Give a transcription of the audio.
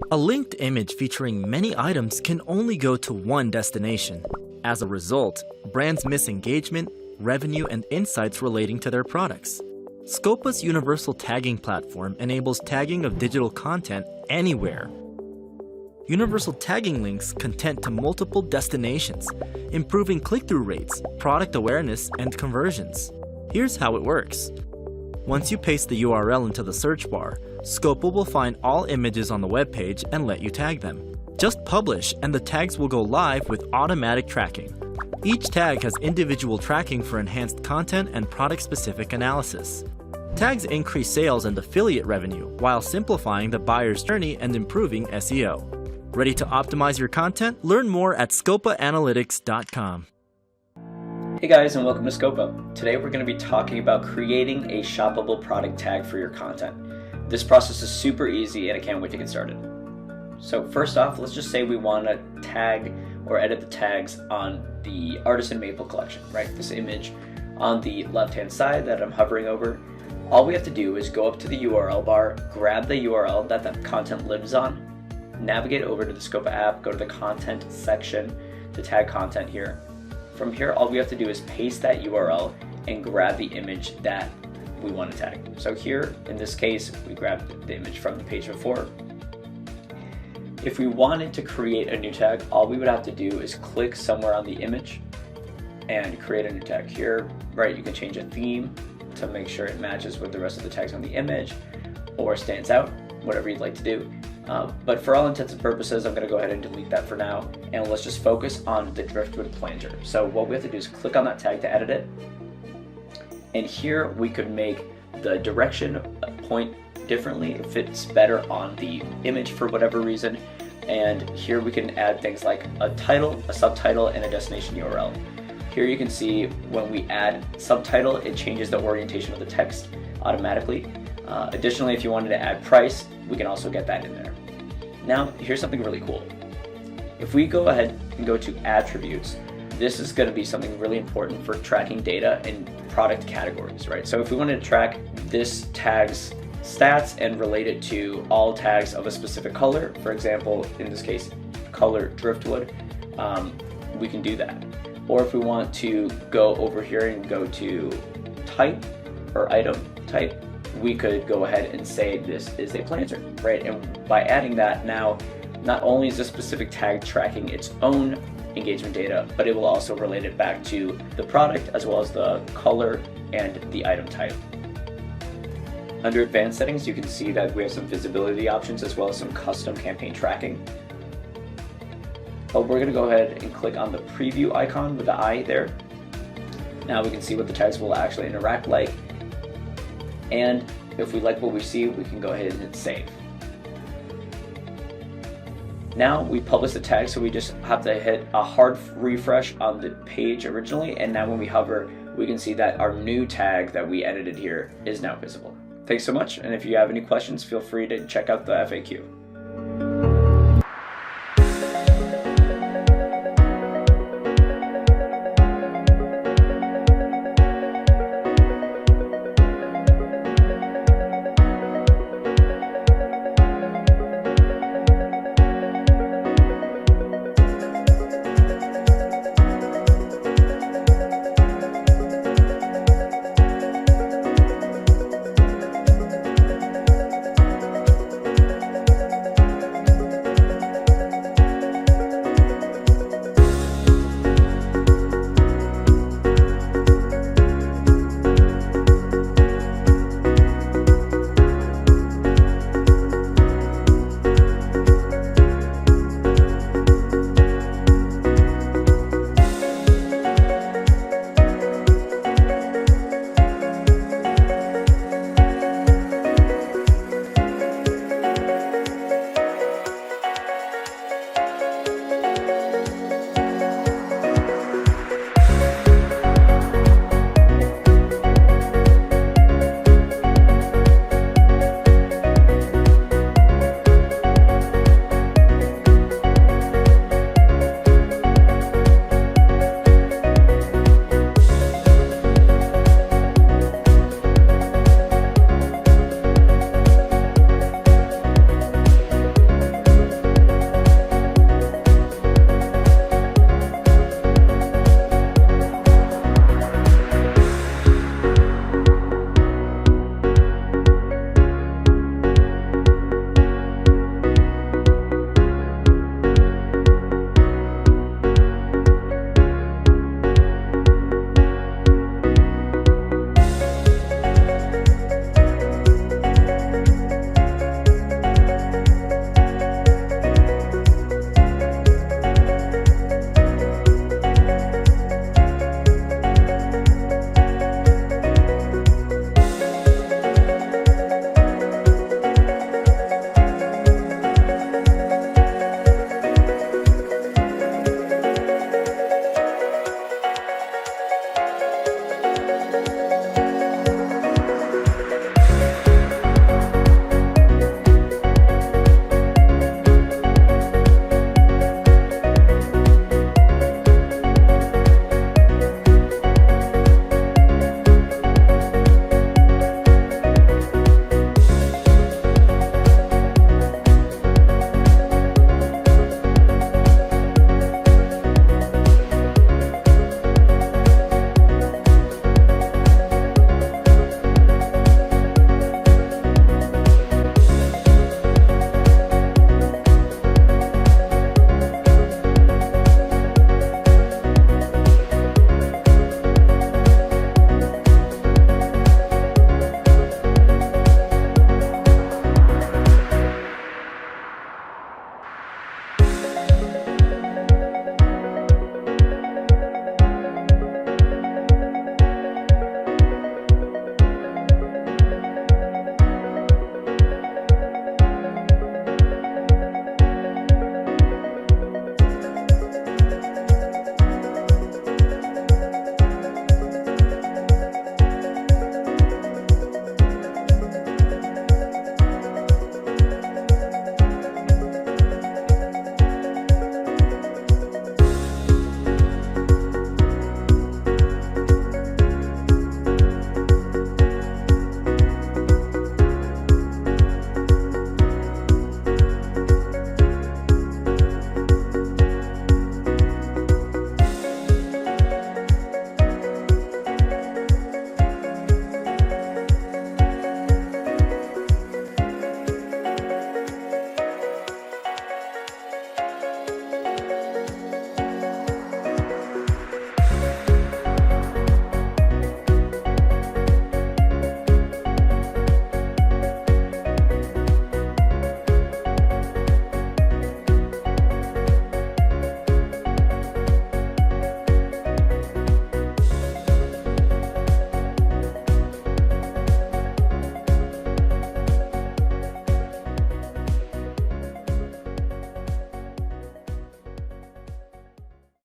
A linked image featuring many items can only go to one destination. As a result, brands miss engagement, revenue, and insights relating to their products. Scopa's universal tagging platform enables tagging of digital content anywhere. Universal tagging links content to multiple destinations, improving click-through rates, product awareness, and conversions. Here's how it works. Once you paste the URL into the search bar, Scopa will find all images on the web page and let you tag them. Just publish and the tags will go live with automatic tracking. Each tag has individual tracking for enhanced content and product-specific analysis. Tags increase sales and affiliate revenue while simplifying the buyer's journey and improving SEO. Ready to optimize your content? Learn more at scopaanalytics.com. Hey guys, and welcome to Scopa. Today we're going to be talking about creating a shoppable product tag for your content. This process is super easy and I can't wait to get started. So first off, let's just say we want to tag or edit the tags on the Artisan Maple collection, right? This image on the left-hand side that I'm hovering over. All we have to do is go up to the URL bar, grab the URL that the content lives on, navigate over to the Scopa app, go to the content section to tag content here. From here, all we have to do is paste that URL and grab the image that we want to tag. So here, in this case, we grabbed the image from the page before. If we wanted to create a new tag, all we would have to do is click somewhere on the image and create a new tag. Here, right, you can change a theme to make sure it matches with the rest of the tags on the image or stands out, whatever you'd like to do. But for all intents and purposes, I'm going to go ahead and delete that for now, and let's just focus on the driftwood planter. So what we have to do is click on that tag to edit it, and here we could make the direction point differently. It fits better on the image for whatever reason, and here we can add things like a title, a subtitle, and a destination URL. Here you can see when we add subtitle, it changes the orientation of the text automatically. Additionally, if you wanted to add price, we can also get that in there. Now, here's something really cool. If we go ahead and go to attributes, this is going to be something really important for tracking data in product categories, right? So if we wanted to track this tag's stats and relate it to all tags of a specific color, for example, in this case, color driftwood, we can do that. Or if we want to go over here and go to type or item type, we could go ahead and say this is a planter, right? And by adding that, now not only is this specific tag tracking its own engagement data, but it will also relate it back to the product as well as the color and the item type. Under advanced settings, you can see that we have some visibility options as well as some custom campaign tracking. But we're going to go ahead and click on the preview icon with the eye there. Now we can see what the tags will actually interact like. And if we like what we see, we can go ahead and hit save. Now we publish the tag, so we just have to hit a hard refresh on the page originally, and now when we hover, we can see that our new tag that we edited here is now visible. Thanks so much, and if you have any questions, feel free to check out the FAQ.